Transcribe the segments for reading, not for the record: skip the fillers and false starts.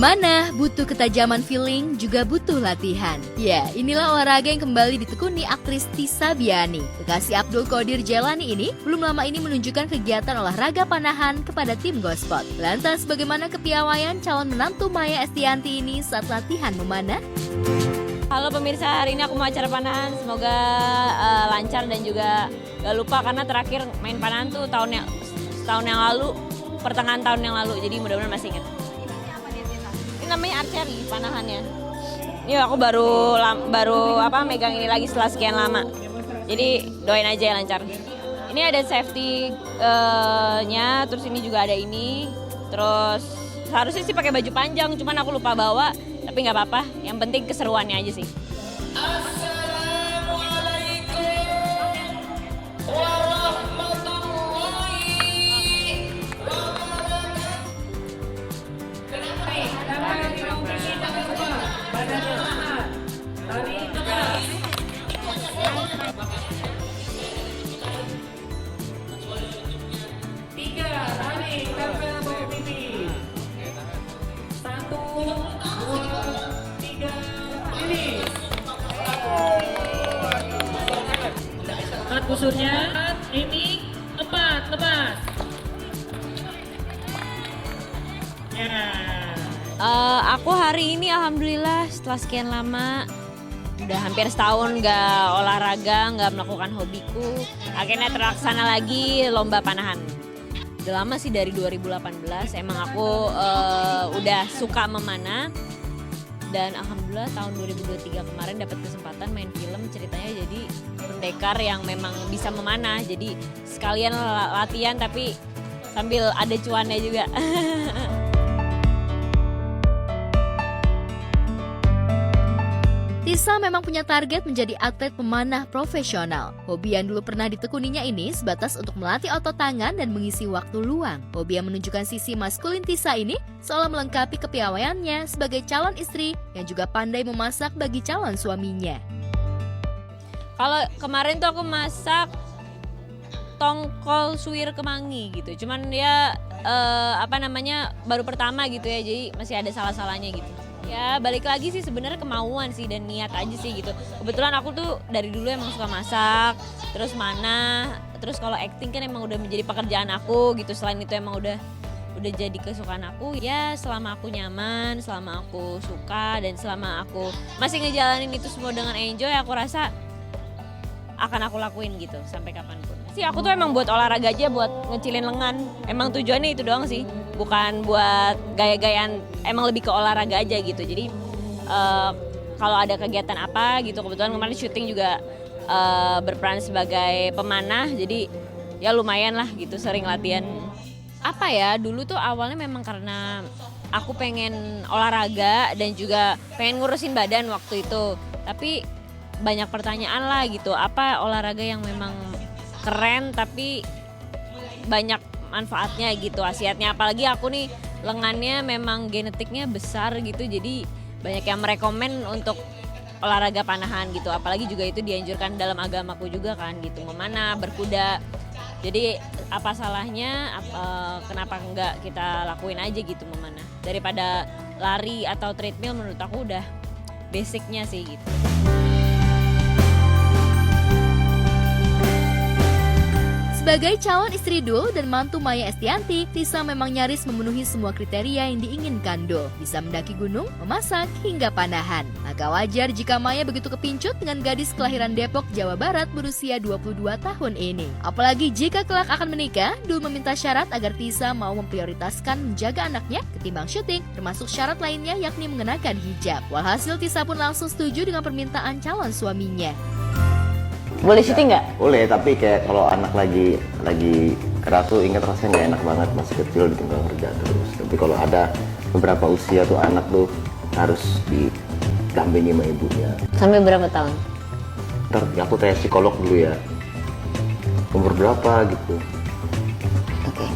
Memanah butuh ketajaman feeling, juga butuh latihan. Ya, inilah olahraga yang kembali ditekuni aktris Tissa Biani. Kekasih Abdul Qodir Jailani ini belum lama ini menunjukkan kegiatan olahraga panahan kepada tim Gospot. Lantas bagaimana kepiawaian calon menantu Maya Estianty ini saat latihan memanah? Halo pemirsa, hari ini aku mau acara panahan. Semoga lancar dan juga gak lupa karena terakhir main panahan tuh setahun yang lalu, pertengahan tahun yang lalu. Jadi mudah-mudahan masih ingat. Ini namanya archery panahannya. Ini aku baru megang ini lagi setelah sekian lama. Jadi doain aja ya lancar. Ini ada safety-nya, terus ini juga ada ini. Terus harusnya sih pakai baju panjang, cuman aku lupa bawa. Tapi nggak apa-apa, yang penting keseruannya aja sih. Busurnya ini 4 lepas. Ya. Aku hari ini alhamdulillah setelah sekian lama, udah hampir setahun nggak olahraga, nggak melakukan hobiku, akhirnya terlaksana lagi lomba panahan. Udah lama sih, dari 2018 emang aku udah suka memanah. Dan alhamdulillah tahun 2023 kemarin dapat kesempatan main film, ceritanya jadi pendekar yang memang bisa memanah. Jadi sekalian latihan tapi sambil ada cuannya juga. Tissa memang punya target menjadi atlet pemanah profesional. Hobi yang dulu pernah ditekuninya ini sebatas untuk melatih otot tangan dan mengisi waktu luang. Hobi yang menunjukkan sisi maskulin Tissa ini seolah melengkapi kepiawaiannya sebagai calon istri yang juga pandai memasak bagi calon suaminya. Kalau kemarin tuh aku masak tongkol suwir kemangi gitu. Cuman dia baru pertama gitu ya, jadi masih ada salah-salahnya gitu. Ya balik lagi sih sebenarnya kemauan sih dan niat aja sih gitu. Kebetulan aku tuh dari dulu emang suka masak, terus manah, terus kalau acting kan emang udah menjadi pekerjaan aku gitu. Selain itu emang udah jadi kesukaan aku. Ya selama aku nyaman, selama aku suka, dan selama aku masih ngejalanin itu semua dengan enjoy, aku rasa akan aku lakuin gitu sampai kapanpun. Sih aku tuh emang buat olahraga aja, buat ngecilin lengan. Emang tujuannya itu doang sih, bukan buat gaya-gayaan, emang lebih ke olahraga aja gitu. Jadi kalau ada kegiatan apa gitu, kebetulan kemarin syuting juga berperan sebagai pemanah, jadi ya lumayan lah gitu, sering latihan. Apa ya, dulu tuh awalnya memang karena aku pengen olahraga dan juga pengen ngurusin badan waktu itu. Tapi banyak pertanyaan lah gitu, apa olahraga yang memang keren tapi banyak manfaatnya gitu, khasiatnya. Apalagi aku nih lengannya memang genetiknya besar gitu, jadi banyak yang merekomen untuk olahraga panahan gitu. Apalagi juga itu dianjurkan dalam agamaku juga kan gitu, memanah, berkuda. Jadi apa salahnya, kenapa enggak kita lakuin aja gitu memanah. Daripada lari atau treadmill, menurut aku udah basicnya sih gitu. Sebagai calon istri Dul dan mantu Maya Estianty, Tissa memang nyaris memenuhi semua kriteria yang diinginkan Dul. Bisa mendaki gunung, memasak, hingga panahan. Maka wajar jika Maya begitu kepincut dengan gadis kelahiran Depok, Jawa Barat berusia 22 tahun ini. Apalagi jika kelak akan menikah, Dul meminta syarat agar Tissa mau memprioritaskan menjaga anaknya ketimbang syuting, termasuk syarat lainnya yakni mengenakan hijab. Walhasil Tissa pun langsung setuju dengan permintaan calon suaminya. Boleh syuting nggak? Boleh, tapi kayak kalau anak lagi keras tuh ingat rasanya nggak enak banget, masih kecil ditinggal kerja terus. Tapi kalau ada beberapa usia tuh anak tuh harus didampingi sama ibunya. Sampai berapa tahun? Ntar aku tanya psikolog dulu ya, umur berapa gitu. Oke.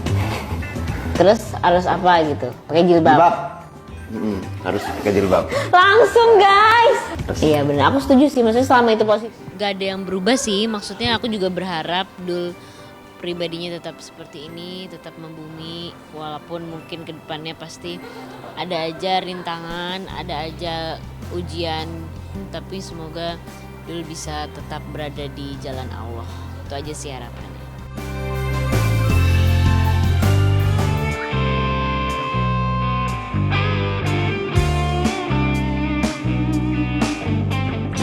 Terus harus apa gitu? Pakai jilbab? Harus pakai jilbab. Langsung guys. Iya benar, aku setuju sih, maksudnya selama itu positif. Gak ada yang berubah sih, maksudnya aku juga berharap Dul pribadinya tetap seperti ini, tetap membumi, walaupun mungkin kedepannya pasti ada aja rintangan, ada aja ujian, tapi semoga Dul bisa tetap berada di jalan Allah. Itu aja sih harapannya.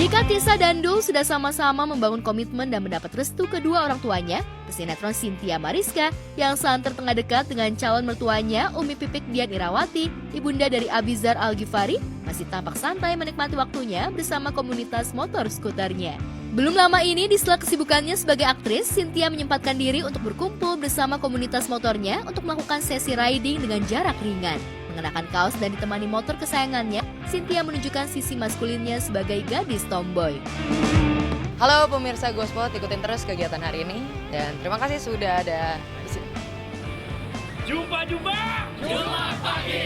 Jika Tisa dan Dul sudah sama-sama membangun komitmen dan mendapat restu kedua orang tuanya, pesinetron Cynthia Mariska yang santer tengah dekat dengan calon mertuanya Umi Pipik Dian Irawati, ibunda dari Abizar Al-Ghifari, masih tampak santai menikmati waktunya bersama komunitas motor skuternya. Belum lama ini, di sela kesibukannya sebagai aktris, Cynthia menyempatkan diri untuk berkumpul bersama komunitas motornya untuk melakukan sesi riding dengan jarak ringan. Mengenakan kaos dan ditemani motor kesayangannya, Cynthia menunjukkan sisi maskulinnya sebagai gadis tomboy. Halo pemirsa Gospot, ikutin terus kegiatan hari ini dan terima kasih sudah ada di sini. Jumpa Jumat pagi.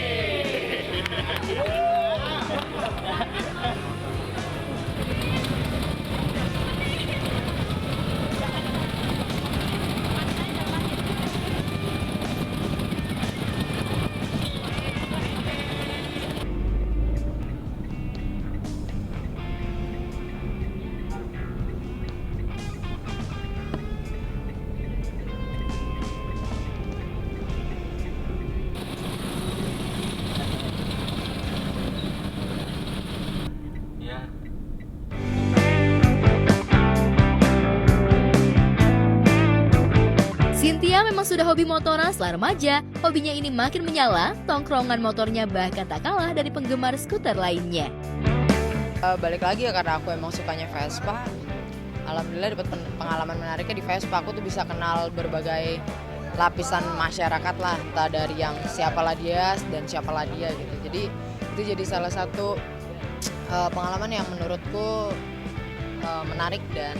Cynthia memang sudah hobi motoran setelah remaja, hobinya ini makin menyala, tongkrongan motornya bahkan tak kalah dari penggemar skuter lainnya. Balik lagi ya karena aku emang sukanya Vespa. Alhamdulillah dapat pengalaman menariknya di Vespa. Aku tuh bisa kenal berbagai lapisan masyarakat lah, entah dari yang siapalah dia dan siapalah dia gitu. Jadi itu jadi salah satu pengalaman yang menurutku menarik dan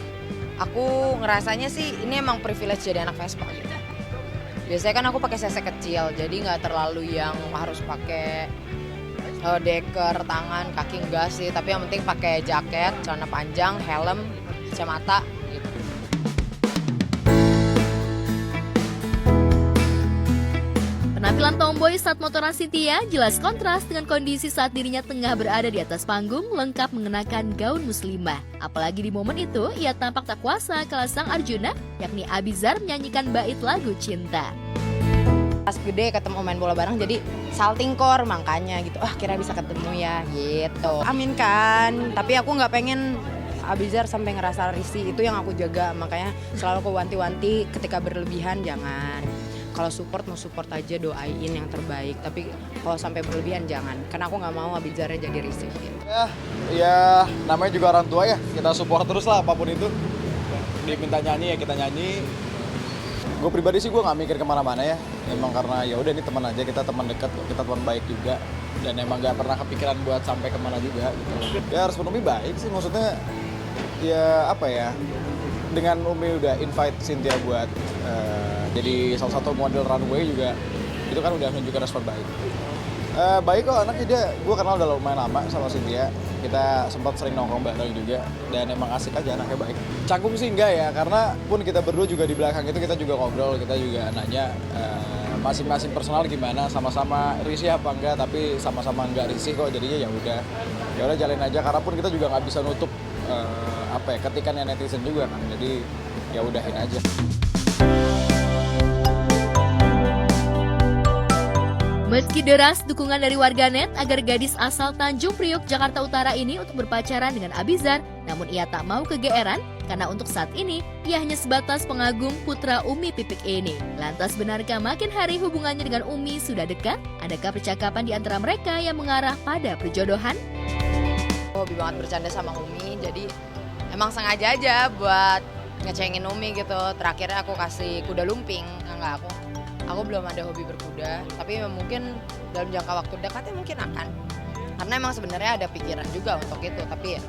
aku ngerasanya sih ini emang privilege jadi anak Vespa gitu. Biasanya kan aku pakai CC kecil, jadi nggak terlalu yang harus pakai deker, tangan, kaki enggak sih. Tapi yang penting pakai jaket, celana panjang, helm, kacamata gitu. Penampilan tomboy saat motoran Cynthia jelas kontras dengan kondisi saat dirinya tengah berada di atas panggung lengkap mengenakan gaun muslimah. Apalagi di momen itu, ia tampak tak kuasa kala sang Arjuna, yakni Abizar menyanyikan bait lagu cinta. Pas gede ketemu main bola bareng jadi salting core makanya gitu. Kira bisa ketemu ya gitu. Amin kan, tapi aku nggak pengen Abizar sampai ngerasa risih, itu yang aku jaga. Makanya selalu aku wanti-wanti ketika berlebihan jangan. Kalau support mau support aja, doain yang terbaik. Tapi kalau sampai berlebihan jangan, karena aku nggak mau Abizarnya jadi risih. Gitu. Ya namanya juga orang tua ya, kita support terus lah apapun itu. Dia minta nyanyi ya kita nyanyi. Gue pribadi sih gue nggak mikir kemana-mana ya. Emang karena ya udah ini teman aja, kita teman dekat, kita teman baik juga. Dan emang nggak pernah kepikiran buat sampai kemana juga. Gitu. Ya harus penuhi baik sih, maksudnya ya apa ya. Dengan Umi udah invite Cynthia buat jadi salah satu model runway juga, itu kan udah menunjukkan respon baik. Baik kok anaknya, dia gue kenal udah lumayan lama sama Cynthia, kita sempat sering nongkrong bareng juga dan emang asik aja, anaknya baik. Canggung sih enggak ya, karena pun kita berdua juga di belakang itu kita juga ngobrol, kita juga nanya masing-masing personal gimana, sama-sama risih apa enggak, tapi sama-sama enggak risih kok, jadinya ya udah jalin aja, karena pun kita juga nggak bisa nutup ketikannya netizen juga kan, jadi ya udahin aja. Meski deras dukungan dari warganet agar gadis asal Tanjung Priok, Jakarta Utara ini untuk berpacaran dengan Abizar, namun ia tak mau kegeeran karena untuk saat ini ia hanya sebatas pengagum putra Umi Pipik ini. Lantas benarkah makin hari hubungannya dengan Umi sudah dekat? Adakah percakapan di antara mereka yang mengarah pada perjodohan? Hobi banget bercanda sama Umi, jadi emang sengaja aja buat ngecengin Umi gitu. Terakhirnya aku kasih kuda lumping, enggak aku belum ada hobi berkuda, tapi mungkin dalam jangka waktu dekatnya mungkin akan. Karena emang sebenarnya ada pikiran juga untuk itu, tapi ya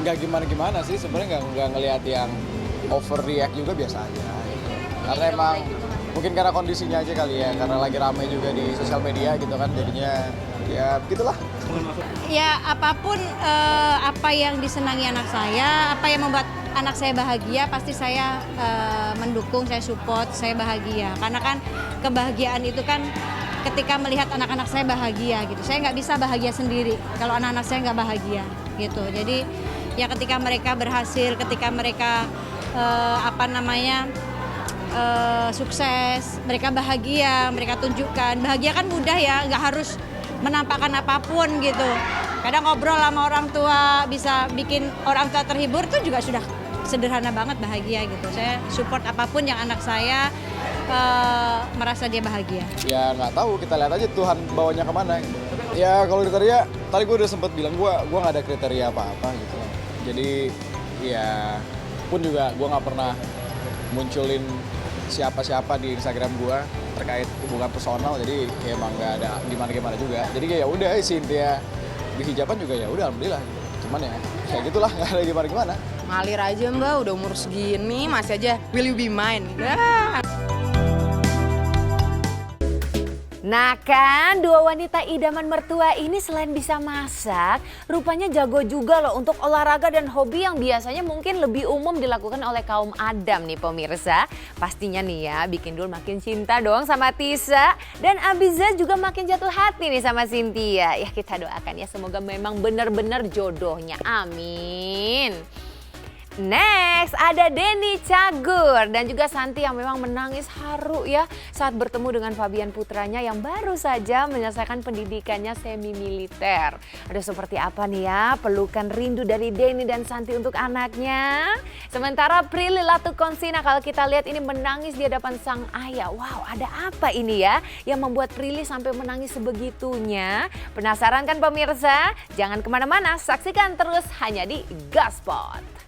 Nggak gimana-gimana sih, sebenarnya nggak ngelihat yang overreact juga, biasa aja. Karena emang mungkin karena kondisinya aja kali ya, karena lagi ramai juga di sosial media gitu kan, jadinya ya begitulah. Ya apapun apa yang disenangi anak saya, apa yang membuat anak saya bahagia, pasti saya mendukung, saya support, saya bahagia. Karena kan kebahagiaan itu kan ketika melihat anak-anak saya bahagia gitu. Saya nggak bisa bahagia sendiri kalau anak-anak saya nggak bahagia gitu. Jadi ya ketika mereka berhasil, ketika mereka sukses, mereka bahagia, mereka tunjukkan. Bahagia kan mudah ya, nggak harus menampakkan apapun gitu. Kadang ngobrol sama orang tua, bisa bikin orang tua terhibur, itu juga sudah sederhana banget bahagia gitu. Saya support apapun yang anak saya merasa dia bahagia. Ya nggak tahu, kita lihat aja Tuhan bawanya kemana. Gitu. Ya kalau kriteria, tadi gue udah sempet bilang gue nggak ada kriteria apa-apa gitu. Jadi ya pun juga gue nggak pernah munculin siapa-siapa di Instagram gue terkait hubungan personal, jadi ya emang nggak ada gimana-gimana juga. Jadi kayak ya udah si Cynthia di hijaban juga ya udah alhamdulillah. Cuman ya kayak gitulah, nggak ada gimana-gimana. Ngalir aja Mbak, udah umur segini masih aja will you be mine. Nah kan, dua wanita idaman mertua ini selain bisa masak, rupanya jago juga loh untuk olahraga dan hobi yang biasanya mungkin lebih umum dilakukan oleh kaum Adam nih pemirsa. Pastinya nih ya, bikin Dul makin cinta dong sama Tisa. Dan Abiza juga makin jatuh hati nih sama Cynthia. Ya kita doakan ya, semoga memang benar-benar jodohnya. Amin. Next, ada Denny Cagur dan juga Santi yang memang menangis haru ya saat bertemu dengan Fabian putranya yang baru saja menyelesaikan pendidikannya semi militer. Ada seperti apa nih ya pelukan rindu dari Denny dan Santi untuk anaknya. Sementara Prilly Latukonsina kalau kita lihat ini menangis di hadapan sang ayah. Wow, ada apa ini ya yang membuat Prilly sampai menangis sebegitunya? Penasaran kan pemirsa? Jangan kemana-mana, saksikan terus hanya di Gaspot.